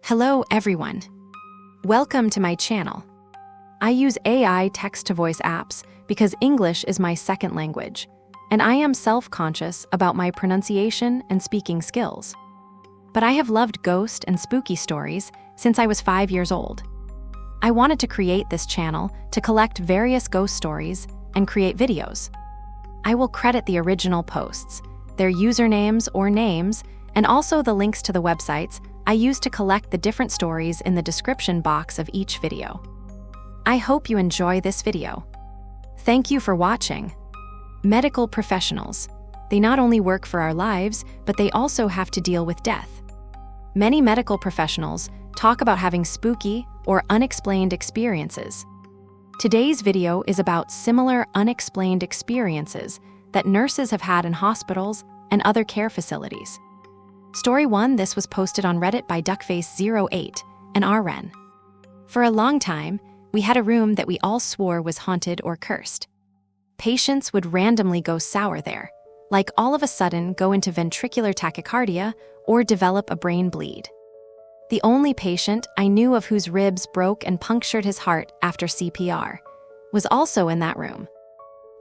Hello everyone. Welcome to my channel. I use AI text-to-voice apps because English is my second language, and I am self-conscious about my pronunciation and speaking skills. But I have loved ghost and spooky stories since I was 5 years old. I wanted to create this channel to collect various ghost stories and create videos. I will credit the original posts, their usernames or names, and also the links to the websites I use to collect the different stories in the description box of each video. I hope you enjoy this video. Thank you for watching. Medical professionals. They not only work for our lives, but they also have to deal with death. Many medical professionals talk about having spooky or unexplained experiences. Today's video is about similar unexplained experiences that nurses have had in hospitals and other care facilities. Story 1, this was posted on Reddit by Duckface08, an RN. For a long time, we had a room that we all swore was haunted or cursed. Patients would randomly go sour there, like all of a sudden go into ventricular tachycardia or develop a brain bleed. The only patient I knew of whose ribs broke and punctured his heart after CPR was also in that room.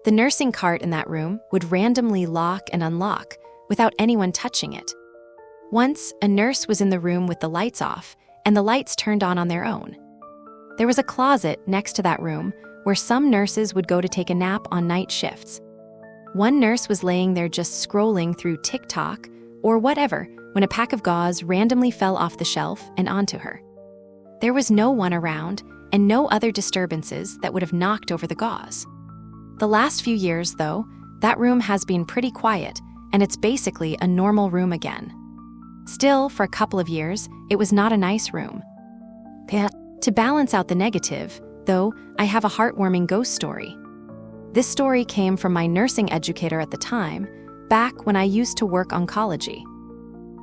The nursing cart in that room would randomly lock and unlock without anyone touching it. Once, a nurse was in the room with the lights off, and the lights turned on their own. There was a closet next to that room where some nurses would go to take a nap on night shifts. One nurse was laying there just scrolling through TikTok or whatever when a pack of gauze randomly fell off the shelf and onto her. There was no one around and no other disturbances that would have knocked over the gauze. The last few years, though, that room has been pretty quiet, and it's basically a normal room again. Still, for a couple of years, it was not a nice room. To balance out the negative, though, I have a heartwarming ghost story. This story came from my nursing educator at the time, back when I used to work oncology.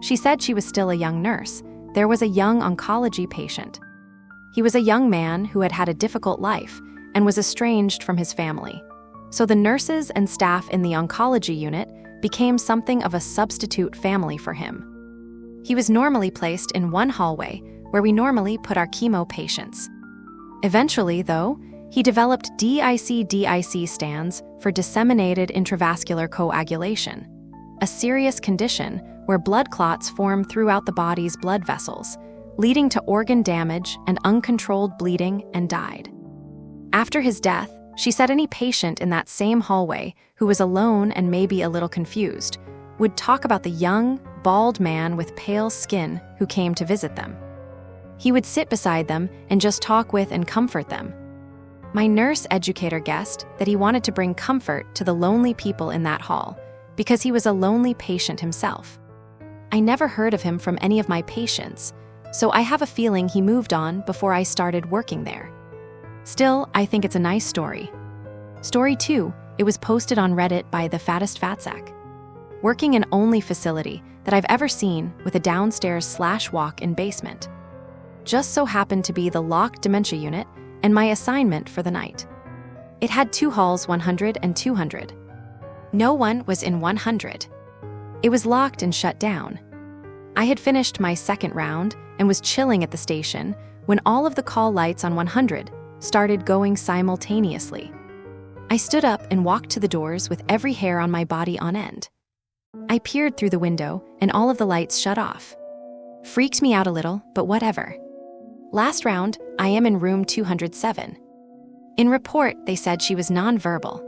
She said she was still a young nurse. There was a young oncology patient. He was a young man who had had a difficult life and was estranged from his family. So the nurses and staff in the oncology unit became something of a substitute family for him. He was normally placed in one hallway where we normally put our chemo patients. Eventually, though, he developed DIC stands for disseminated intravascular coagulation, a serious condition where blood clots form throughout the body's blood vessels, leading to organ damage and uncontrolled bleeding, and died. After his death, she said any patient in that same hallway who was alone and maybe a little confused would talk about the young, bald man with pale skin who came to visit them. He would sit beside them and just talk with and comfort them. My nurse educator guessed that he wanted to bring comfort to the lonely people in that hall because he was a lonely patient himself. I never heard of him from any of my patients, so I have a feeling he moved on before I started working there. Still, I think it's a nice story. Story 2, it was posted on Reddit by thefattestfatsack. Working in only facility that I've ever seen with a downstairs/walk-in basement. Just so happened to be the locked dementia unit and my assignment for the night. It had 2 halls, 100 and 200. No one was in 100. It was locked and shut down. I had finished my second round and was chilling at the station when all of the call lights on 100 started going simultaneously. I stood up and walked to the doors with every hair on my body on end. I peered through the window and all of the lights shut off. Freaked me out a little, but whatever. Last round, I am in room 207. In report, they said she was nonverbal.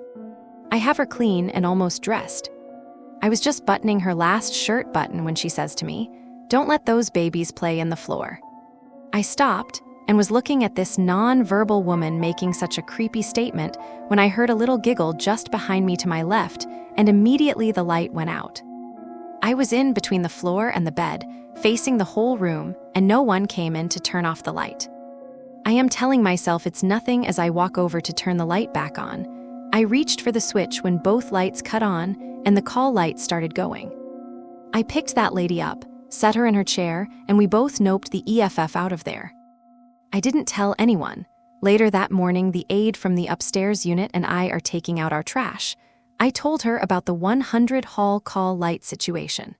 I have her clean and almost dressed. I was just buttoning her last shirt button when she says to me, "Don't let those babies play in the floor." I stopped and was looking at this non-verbal woman making such a creepy statement when I heard a little giggle just behind me to my left, and immediately the light went out. I was in between the floor and the bed, facing the whole room, and no one came in to turn off the light. I am telling myself it's nothing as I walk over to turn the light back on. I reached for the switch when both lights cut on and the call light started going. I picked that lady up, set her in her chair, and we both noped the EFF out of there. I didn't tell anyone. Later that morning, the aide from the upstairs unit and I are taking out our trash. I told her about the 100 hall call light situation.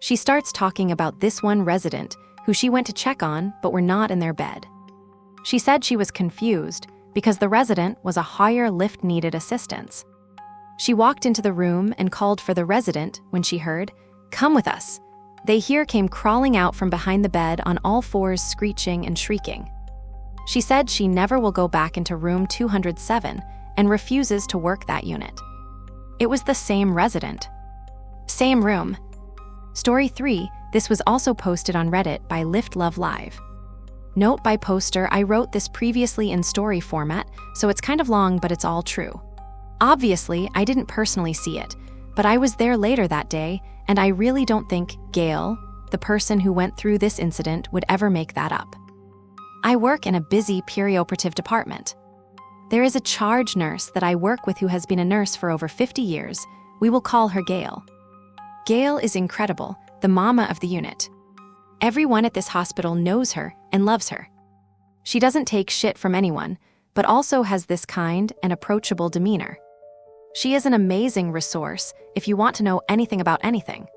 She starts talking about this one resident who she went to check on but were not in their bed. She said she was confused because the resident was a higher lift-needed assistance. She walked into the room and called for the resident when she heard, "Come with us." They here came crawling out from behind the bed on all fours, screeching and shrieking. She said she never will go back into room 207 and refuses to work that unit. It was the same resident. Same room. Story 3, this was also posted on Reddit by liftlovelive. Note by poster, I wrote this previously in story format, so it's kind of long, but it's all true. Obviously, I didn't personally see it, but I was there later that day, and I really don't think Gail, the person who went through this incident, would ever make that up. I work in a busy perioperative department. There is a charge nurse that I work with who has been a nurse for over 50 years. We will call her Gail. Gail is incredible, the mama of the unit. Everyone at this hospital knows her and loves her. She doesn't take shit from anyone, but also has this kind and approachable demeanor. She is an amazing resource if you want to know anything about anything.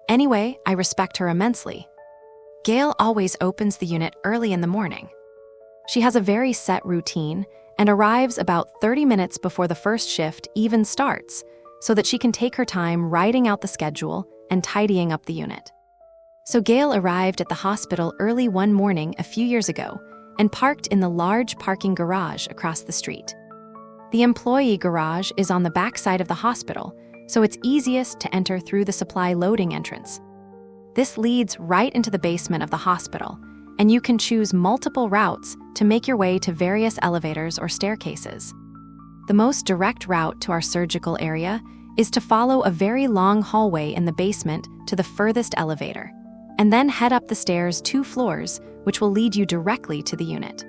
Anyway, I respect her immensely. Gail always opens the unit early in the morning. She has a very set routine and arrives about 30 minutes before the first shift even starts, so that she can take her time writing out the schedule and tidying up the unit. So Gail arrived at the hospital early one morning a few years ago and parked in the large parking garage across the street. The employee garage is on the back side of the hospital, so it's easiest to enter through the supply loading entrance. This leads right into the basement of the hospital, and you can choose multiple routes to make your way to various elevators or staircases. The most direct route to our surgical area is to follow a very long hallway in the basement to the furthest elevator, and then head up the stairs 2 floors, which will lead you directly to the unit.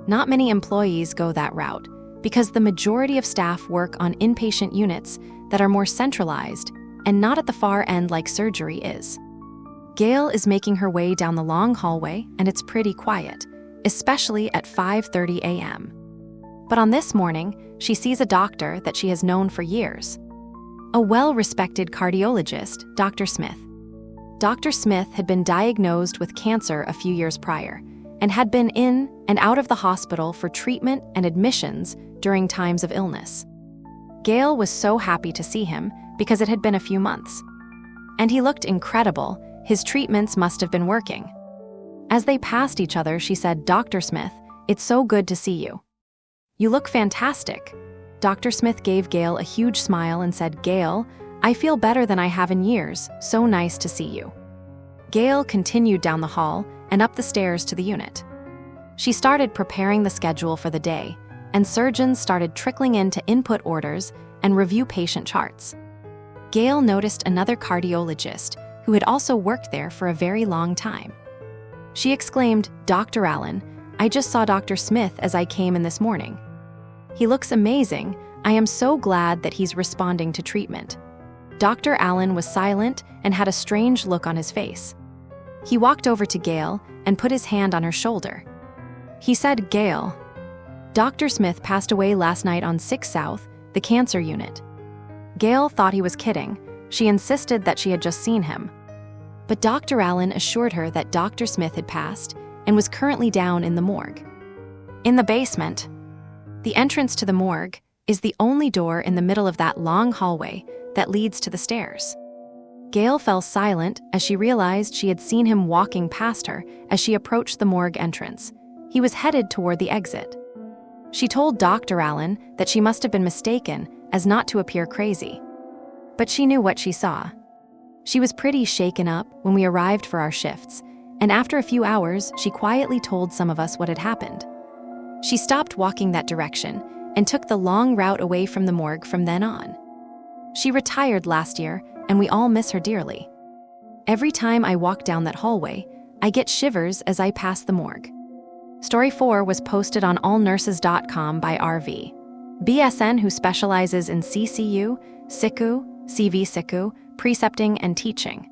Not many employees go that route, because the majority of staff work on inpatient units that are more centralized and not at the far end like surgery is. Gail is making her way down the long hallway, and it's pretty quiet, especially at 5:30 a.m. But on this morning, she sees a doctor that she has known for years. A well-respected cardiologist, Dr. Smith. Dr. Smith had been diagnosed with cancer a few years prior and had been in and out of the hospital for treatment and admissions during times of illness. Gail was so happy to see him because it had been a few months. And he looked incredible. His treatments must have been working. As they passed each other, she said, "Dr. Smith, it's so good to see you. You look fantastic." Dr. Smith gave Gail a huge smile and said, "Gail, I feel better than I have in years. So nice to see you." Gail continued down the hall and up the stairs to the unit. She started preparing the schedule for the day, and surgeons started trickling in to input orders and review patient charts. Gail noticed another cardiologist who had also worked there for a very long time. She exclaimed, "Dr. Allen, I just saw Dr. Smith as I came in this morning. He looks amazing. I am so glad that he's responding to treatment." Dr. Allen was silent and had a strange look on his face. He walked over to Gail and put his hand on her shoulder. He said, "Gail, Dr. Smith passed away last night on 6 South, the cancer unit." Gail thought he was kidding. She insisted that she had just seen him. But Dr. Allen assured her that Dr. Smith had passed and was currently down in the morgue. In the basement, the entrance to the morgue is the only door in the middle of that long hallway that leads to the stairs. Gail fell silent as she realized she had seen him walking past her as she approached the morgue entrance. He was headed toward the exit. She told Dr. Allen that she must have been mistaken as not to appear crazy. But she knew what she saw. She was pretty shaken up when we arrived for our shifts, and after a few hours, she quietly told some of us what had happened. She stopped walking that direction and took the long route away from the morgue from then on. She retired last year, and we all miss her dearly. Every time I walk down that hallway, I get shivers as I pass the morgue. Story 4 was posted on allnurses.com by RV. BSN, who specializes in CCU, SICU, CV-SICU, precepting, and teaching.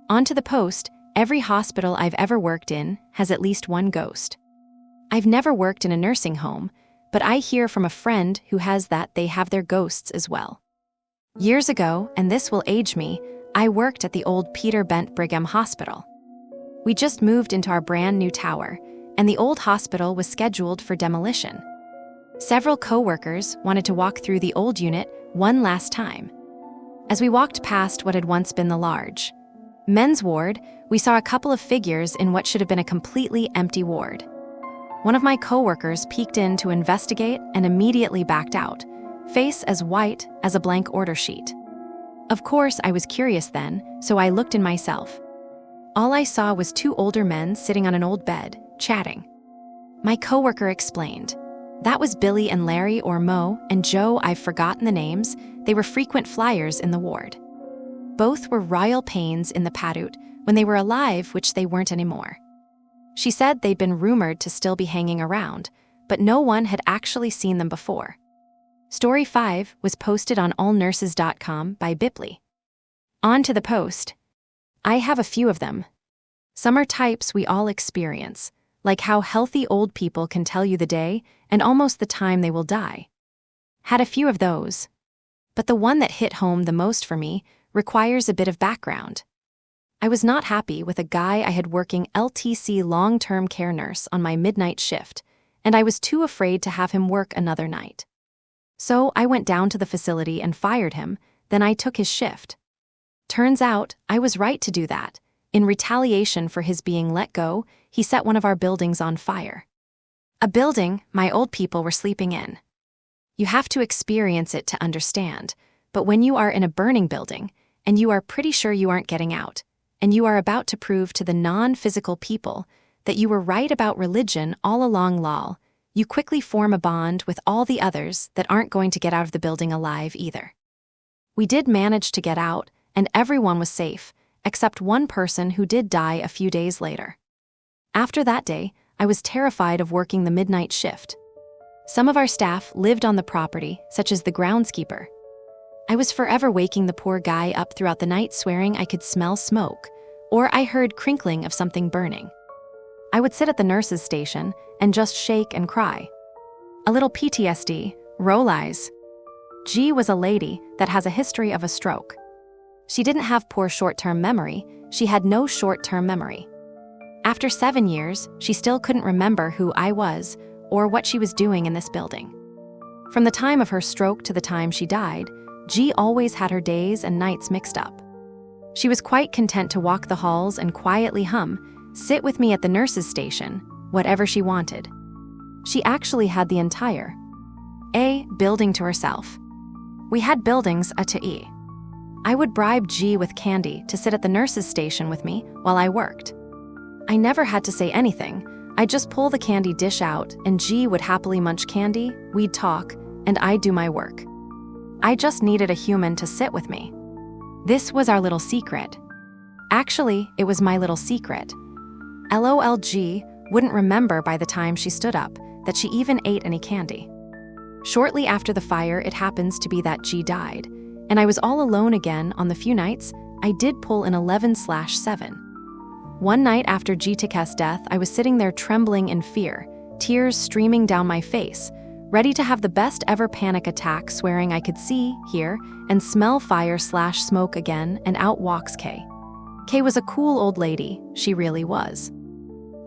Onto the post, every hospital I've ever worked in has at least one ghost. I've never worked in a nursing home, but I hear from a friend who has that they have their ghosts as well. Years ago, and this will age me, I worked at the old Peter Bent Brigham Hospital. We just moved into our brand new tower, and the old hospital was scheduled for demolition. Several co-workers wanted to walk through the old unit one last time. As we walked past what had once been the large men's ward, we saw a couple of figures in what should have been a completely empty ward. One of my co-workers peeked in to investigate and immediately backed out, face as white as a blank order sheet. Of course, I was curious then, so I looked in myself. All I saw was two older men sitting on an old bed, chatting. My coworker explained. That was Billy and Larry, or Mo and Joe, I've forgotten the names. They were frequent flyers in the ward. Both were royal pains in the padut when they were alive, which they weren't anymore. She said they'd been rumored to still be hanging around, but no one had actually seen them before. Story 5 was posted on allnurses.com by Bipley. On to the post. I have a few of them. Some are types we all experience, like how healthy old people can tell you the day and almost the time they will die. Had a few of those. But the one that hit home the most for me requires a bit of background. I was not happy with a guy I had working LTC long-term care nurse on my midnight shift, and I was too afraid to have him work another night. So I went down to the facility and fired him, then I took his shift. Turns out, I was right to do that. In retaliation for his being let go, he set one of our buildings on fire. A building my old people were sleeping in. You have to experience it to understand, but when you are in a burning building, and you are pretty sure you aren't getting out, and you are about to prove to the non-physical people that you were right about religion all along lol, you quickly form a bond with all the others that aren't going to get out of the building alive either. We did manage to get out, and everyone was safe, except one person who did die a few days later. After that day, I was terrified of working the midnight shift. Some of our staff lived on the property, such as the groundskeeper. I was forever waking the poor guy up throughout the night swearing I could smell smoke, or I heard crinkling of something burning. I would sit at the nurse's station and just shake and cry. A little PTSD, roll eyes. G was a lady that has a history of a stroke. She didn't have poor short-term memory, she had no short-term memory. After 7 years, she still couldn't remember who I was or what she was doing in this building. From the time of her stroke to the time she died, G always had her days and nights mixed up. She was quite content to walk the halls and quietly hum, sit with me at the nurse's station, whatever she wanted. She actually had the entire building to herself. We had buildings A to E. I would bribe G with candy to sit at the nurse's station with me while I worked. I never had to say anything. I'd just pull the candy dish out and G would happily munch candy, we'd talk, and I'd do my work. I just needed a human to sit with me. This was our little secret. Actually, it was my little secret. LOLG wouldn't remember by the time she stood up that she even ate any candy. Shortly after the fire, it happens to be that G died, and I was all alone again on the few nights I did pull an 11/7. One night after G Tak's death, I was sitting there trembling in fear, tears streaming down my face, ready to have the best ever panic attack, swearing I could see, hear, and smell fire/smoke again, and out walks K. K was a cool old lady, she really was.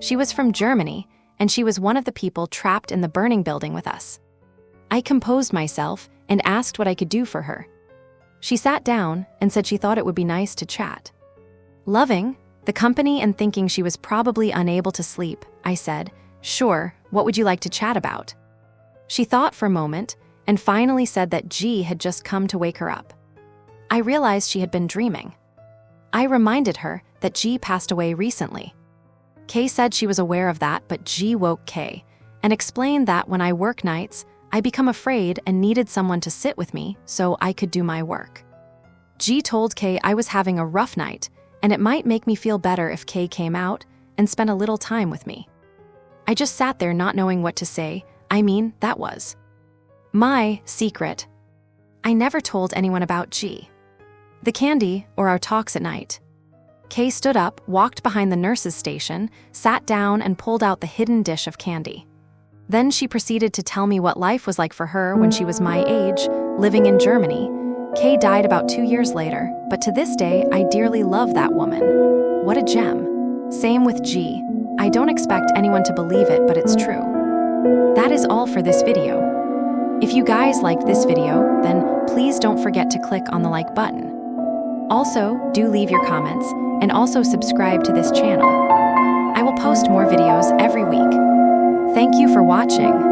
She was from Germany, and she was one of the people trapped in the burning building with us. I composed myself and asked what I could do for her. She sat down and said she thought it would be nice to chat. Loving the company and thinking she was probably unable to sleep, I said, "Sure, what would you like to chat about?" She thought for a moment and finally said that G had just come to wake her up. I realized she had been dreaming. I reminded her that G passed away recently. K said she was aware of that, but G woke K and explained that when I work nights, I become afraid and needed someone to sit with me so I could do my work. G told K I was having a rough night and it might make me feel better if K came out and spent a little time with me. I just sat there not knowing what to say. I mean, that was my secret. I never told anyone about G. The candy, or our talks at night. K stood up, walked behind the nurse's station, sat down and pulled out the hidden dish of candy. Then she proceeded to tell me what life was like for her when she was my age, living in Germany. K died about 2 years later, but to this day, I dearly love that woman. What a gem. Same with G. I don't expect anyone to believe it, but it's true. That is all for this video. If you guys liked this video, then please don't forget to click on the like button. Also, do leave your comments, and also subscribe to this channel. I will post more videos every week. Thank you for watching.